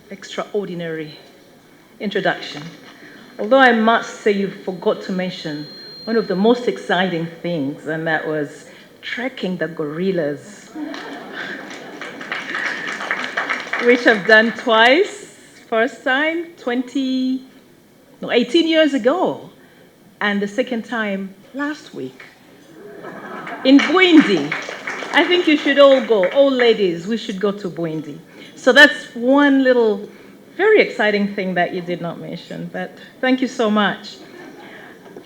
extraordinary introduction. Although I must say you forgot to mention one of the most exciting things, and that was trekking the gorillas, which I've done twice. First time, 18 years ago, and the second time last week in Buindi. I think you should all go, all ladies, we should go to Buindi. So that's one little very exciting thing that you did not mention, but thank you so much.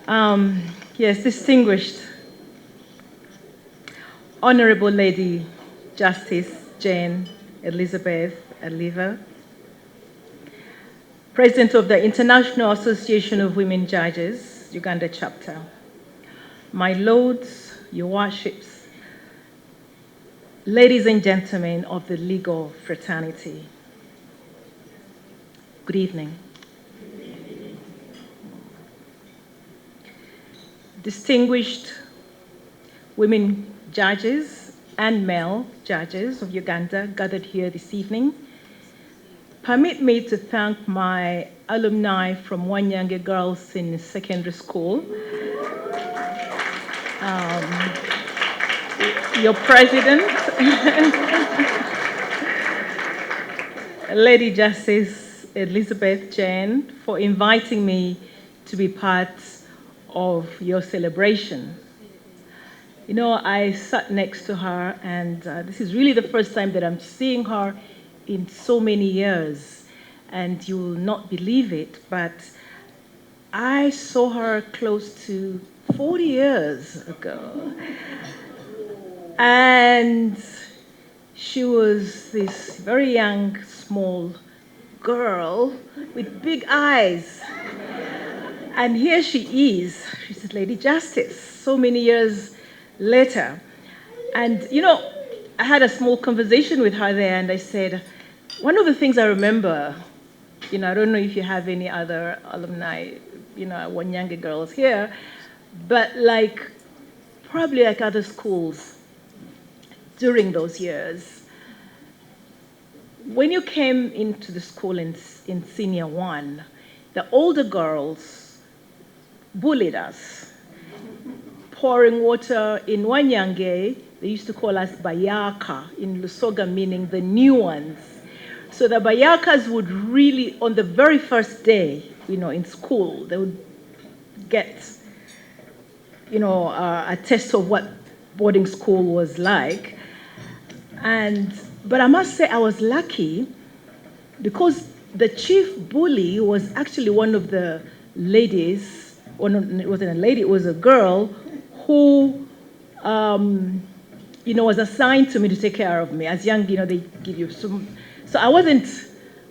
Yes, distinguished Honorable Lady Justice Jane Elizabeth Aliva, President of the International Association of Women Judges, Uganda chapter. My lords, your worships, ladies and gentlemen of the legal fraternity, good evening. Distinguished women judges and male judges of Uganda gathered here this evening, permit me to thank my alumni from Wanyange Girls in Secondary School, your president, Lady Justice Elizabeth Jane, for inviting me to be part of your celebration. You know, I sat next to her, and this is really the first time that I'm seeing her in so many years, and you will not believe it, but I saw her close to 40 years ago. And she was this very young, small girl with big eyes. And here she is. She's Lady Justice, so many years later. And, you know, I had a small conversation with her there, and I said, one of the things I remember, you know, I don't know if you have any other alumni, you know, Wanyange girls here, but like, probably like other schools during those years, when you came into the school in senior one, the older girls bullied us, pouring water in Wanyange. They used to call us Bayaka, in Lusoga, meaning the new ones. So the Bayakas would really, on the very first day, you know, in school, they would get, you know, a test of what boarding school was like. But I must say I was lucky because the chief bully was actually one of the ladies, or no, it wasn't a lady, it was a girl who, you know, was assigned to me to take care of me. As young, you know, they give you some. So I wasn't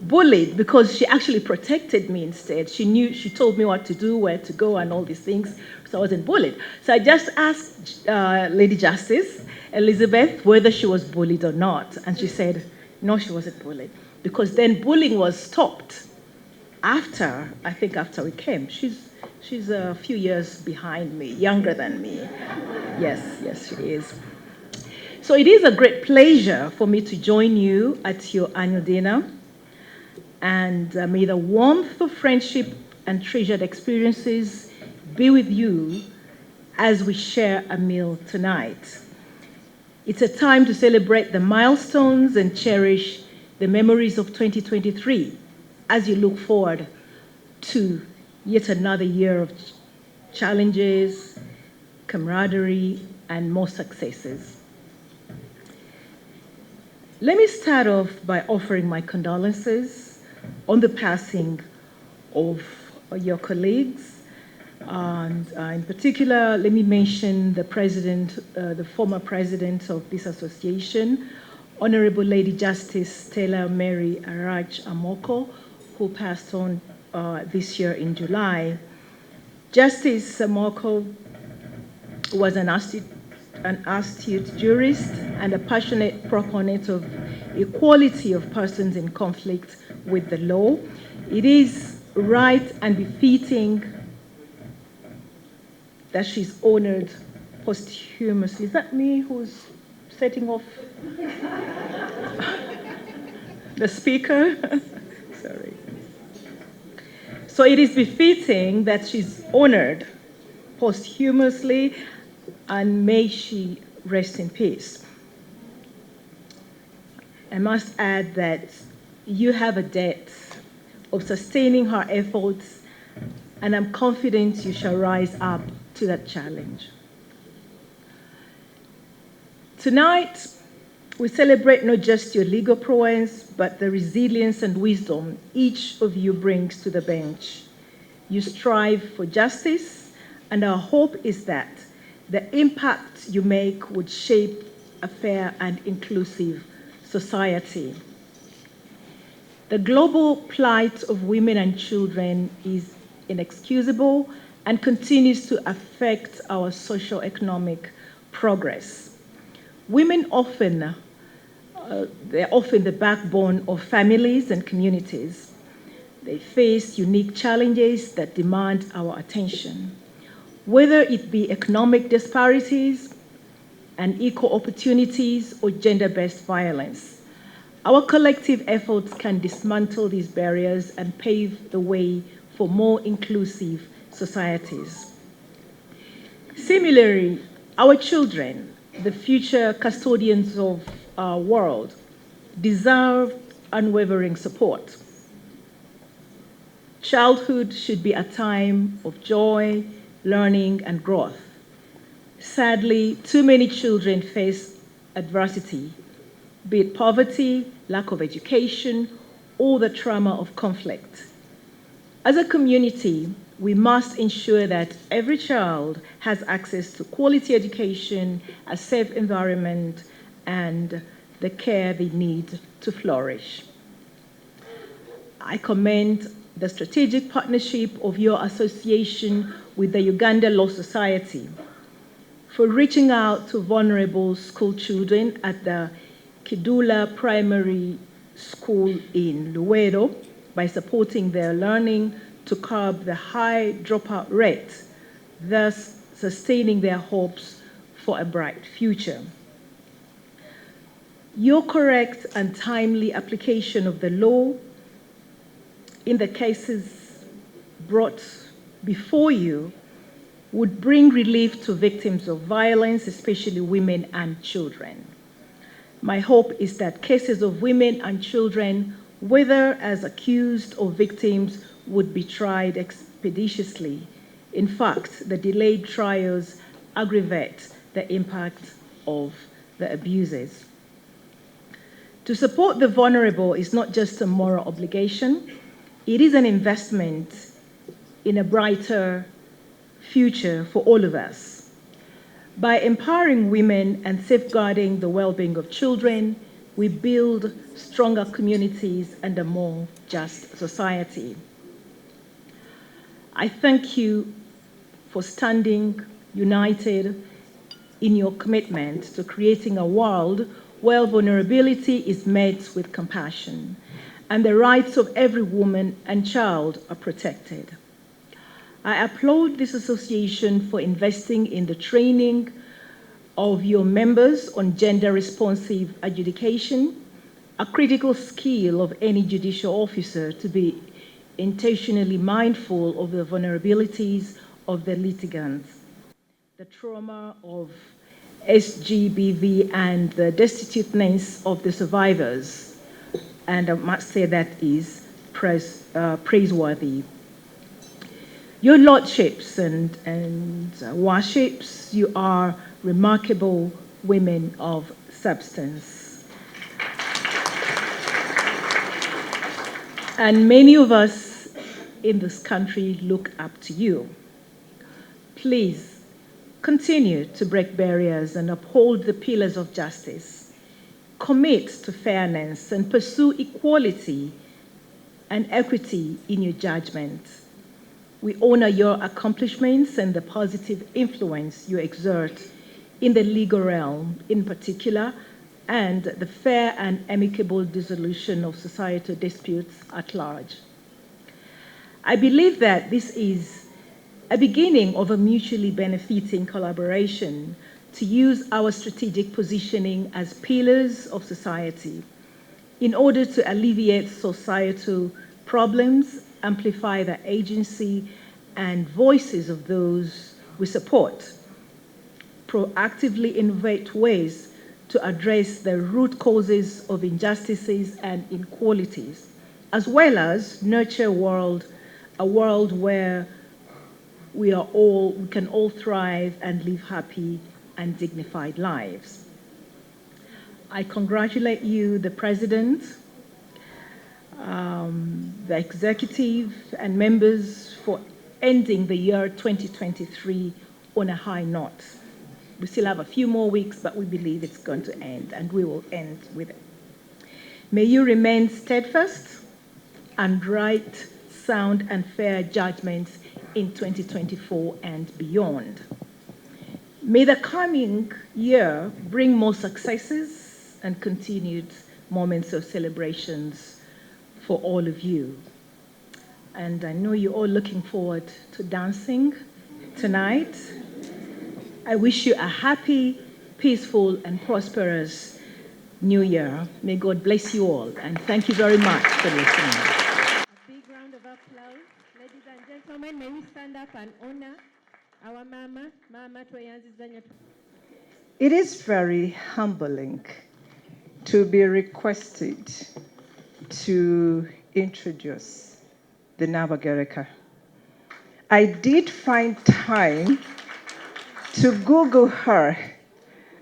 bullied because she actually protected me instead. She told me what to do, where to go, and all these things. So I wasn't bullied. So I just asked Lady Justice Elizabeth whether she was bullied or not. And she said, no, she wasn't bullied. Because then bullying was stopped after, I think after we came. She's a few years behind me, younger than me. Yes, she is. So it is a great pleasure for me to join you at your annual dinner. And may the warmth of friendship and treasured experiences be with you as we share a meal tonight. It's a time to celebrate the milestones and cherish the memories of 2023 as you look forward to yet another year of challenges, camaraderie, and more successes. Let me start off by offering my condolences on the passing of your colleagues. And in particular, let me mention the president, the former president of this association, Honorable Lady Justice Stella Mary Arach Amoko, who passed on this year in July. Justice Amoko was an astute jurist and a passionate proponent of equality of persons in conflict with the law. It is right and befitting that she's honored posthumously. Is that me who's setting off the speaker? So it is befitting that she's honored posthumously, and may she rest in peace. I must add that you have a debt of sustaining her efforts, and I'm confident you shall rise up to that challenge. Tonight, we celebrate not just your legal prowess, but the resilience and wisdom each of you brings to the bench. You strive for justice, and our hope is that the impact you make would shape a fair and inclusive society. The global plight of women and children is inexcusable and continues to affect our socio-economic progress. Women they're often the backbone of families and communities. They face unique challenges that demand our attention, whether it be economic disparities, unequal opportunities, or gender-based violence. Our collective efforts can dismantle these barriers and pave the way for more inclusive societies. Similarly, our children, the future custodians of our world, deserve unwavering support. Childhood should be a time of joy, learning, and growth. Sadly, too many children face adversity, be it poverty, lack of education, or the trauma of conflict. As a community, we must ensure that every child has access to quality education, a safe environment, and the care they need to flourish. I commend the strategic partnership of your association with the Uganda Law Society for reaching out to vulnerable school children at the Kidula Primary School in Luweero by supporting their learning to curb the high dropout rate, thus sustaining their hopes for a bright future. Your correct and timely application of the law in the cases brought before you would bring relief to victims of violence, especially women and children. My hope is that cases of women and children, whether as accused or victims, would be tried expeditiously. In fact, the delayed trials aggravate the impact of the abuses. To support the vulnerable is not just a moral obligation, it is an investment in a brighter future for all of us. By empowering women and safeguarding the well-being of children, we build stronger communities and a more just society. I thank you for standing united in your commitment to creating a world where vulnerability is met with compassion and the rights of every woman and child are protected. I applaud this association for investing in the training of your members on gender-responsive adjudication, a critical skill of any judicial officer to be intentionally mindful of the vulnerabilities of the litigants, the trauma of SGBV, and the destituteness of the survivors. And I must say that is praiseworthy. Your lordships and worships, you are remarkable women of substance. And many of us in this country look up to you. Please continue to break barriers and uphold the pillars of justice. Commit to fairness and pursue equality and equity in your judgment. We honor your accomplishments and the positive influence you exert in the legal realm in particular, and the fair and amicable dissolution of societal disputes at large. I believe that this is a beginning of a mutually benefiting collaboration to use our strategic positioning as pillars of society in order to alleviate societal problems amplify the agency and voices of those we support, proactively innovate ways to address the root causes of injustices and inequalities, as well as nurture a world where we can all thrive and live happy and dignified lives. I congratulate you, the President, the executive and members for ending the year 2023 on a high note. We still have a few more weeks, but we believe it's going to end, and we will end with it. May you remain steadfast and right, sound, and fair judgments in 2024 and beyond. May the coming year bring more successes and continued moments of celebrations for all of you. And I know you're all looking forward to dancing tonight. I wish you a happy, peaceful, and prosperous New Year. May God bless you all, and thank you very much for listening. A big round of applause. Ladies and gentlemen, may we stand up and honor our Mama, Mama Tweyanzizanya. It is very humbling to be requested to introduce the Nnabagereka. I did find time to Google her,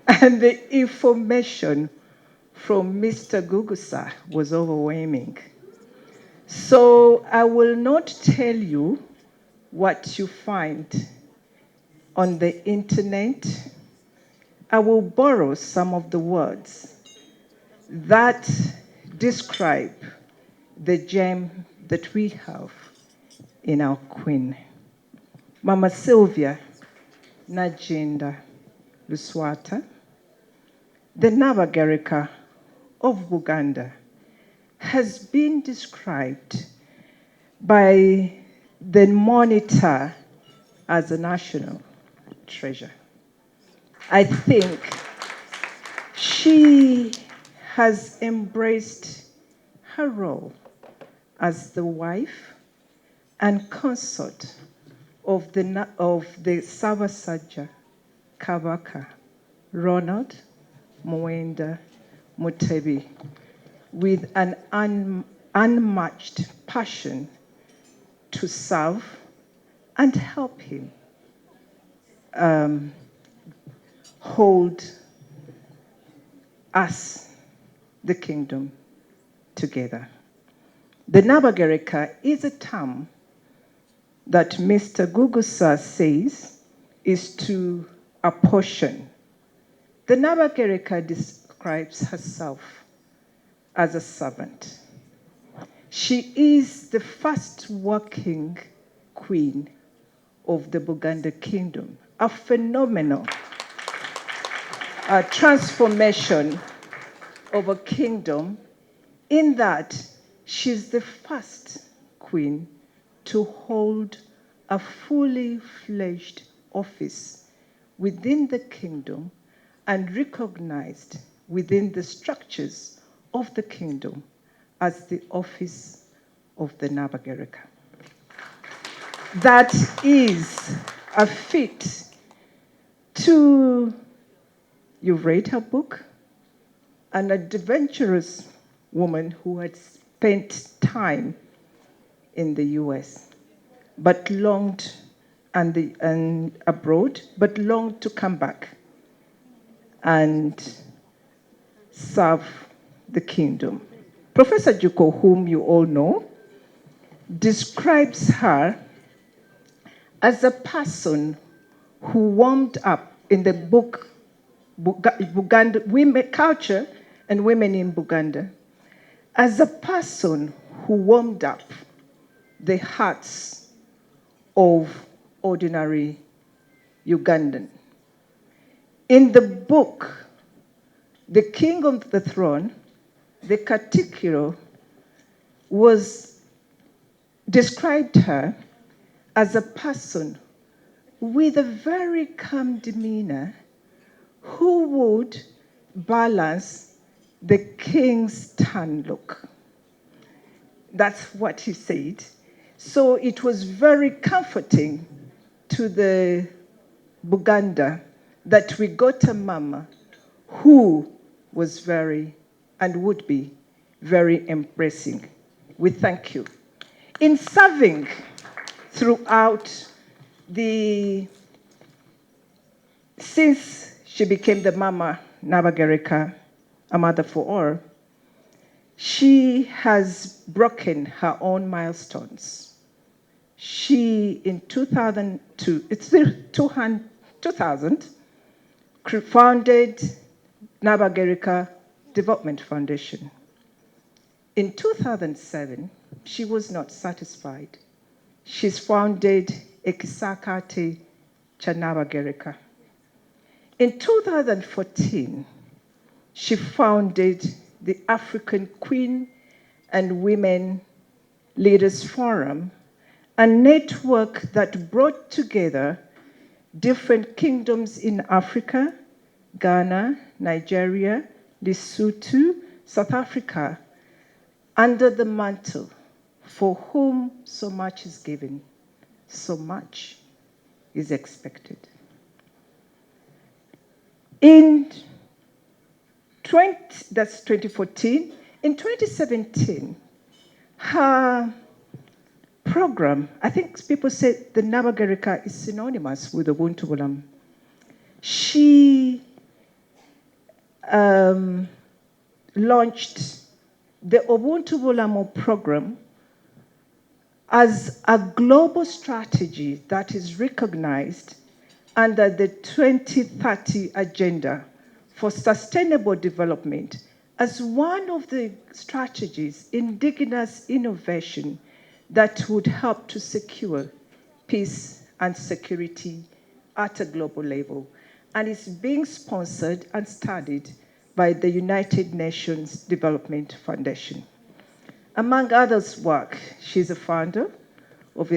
and the information from Mr. Gugusa was overwhelming. So I will not tell you what you find on the internet. I will borrow some of the words that describe the gem that we have in our Queen. Maama Slvia Nagginda Luswata, the Nnabagereka of Buganda, has been described by the Monitor as a national treasure. I think she has embraced her role as the wife and consort of the Ssaabasajja Kabaka Ronald Muwenda Mutebi, with an unmatched passion to serve and help him hold us, the kingdom, together. The Nnabagereka is a term that Mr. Gugusa says is to apportion. The Nnabagereka describes herself as a servant. She is the first working queen of the Buganda kingdom, a phenomenal transformation of a kingdom, in that she's the first queen to hold a fully fledged office within the kingdom and recognized within the structures of the kingdom as the office of the Nnabagereka. That is a feat to, you've read her book, an adventurous woman who had spent time in the US, but longed and abroad, but longed to come back and serve the kingdom. Professor Juko, whom you all know, describes her as a person who warmed up in the book Buganda, Women, Culture and Women in Buganda, as a person who warmed up the hearts of ordinary Ugandan. In the book, The King on the Throne, the Katikiro described her as a person with a very calm demeanor who would balance the king's stern look. That's what he said. So it was very comforting to the Buganda that we got a mama who was very and would be very embracing. We thank you. In serving throughout since she became the Maama Nnabagereka, a mother for all, she has broken her own milestones. She, in 2002, it's still 2000, founded Nnabagereka Development Foundation. In 2007, she was not satisfied. She's founded Ekisakate cha Nnabagereka. In 2014, she founded the African Queen and Women Leaders Forum, a network that brought together different kingdoms in Africa, Ghana, Nigeria, Lesotho, South Africa, under the mantle, for whom so much is given, so much is expected. That's 2014. In 2017, her program, I think people say the Nnabagereka is synonymous with Ubuntu Bulam. She launched the Ubuntu Bulamo program as a global strategy that is recognized under the 2030 Agenda for Sustainable Development as one of the strategies, indigenous innovation, that would help to secure peace and security at a global level. And it's being sponsored and studied by the United Nations Development Foundation. Among others' work, she's a founder of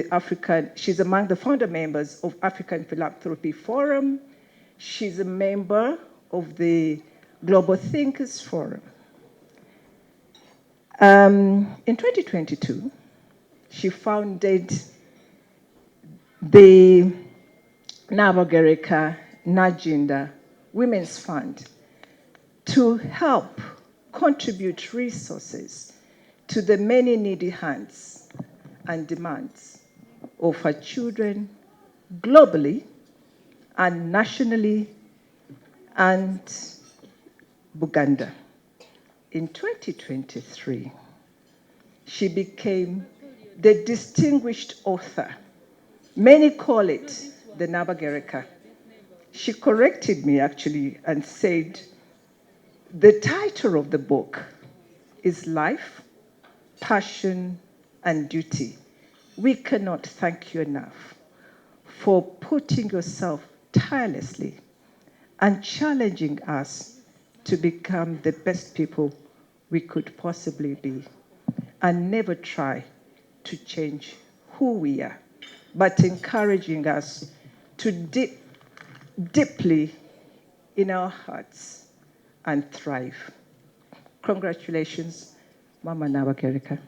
she's among the founder members of African Philanthropy Forum. She's a member of the Global Thinkers Forum. In 2022, she founded the Nnabagereka Nagginda Women's Fund to help contribute resources to the many needy hands and demands of her children globally and nationally and Buganda. In 2023, she became the distinguished author. Many call it the Nnabagereka. She corrected me actually and said, the title of the book is Life, Passion, and Duty. We cannot thank you enough for putting yourself tirelessly and challenging us to become the best people we could possibly be, and never try to change who we are, but encouraging us to deeply in our hearts and thrive. Congratulations, Maama Nnabagereka.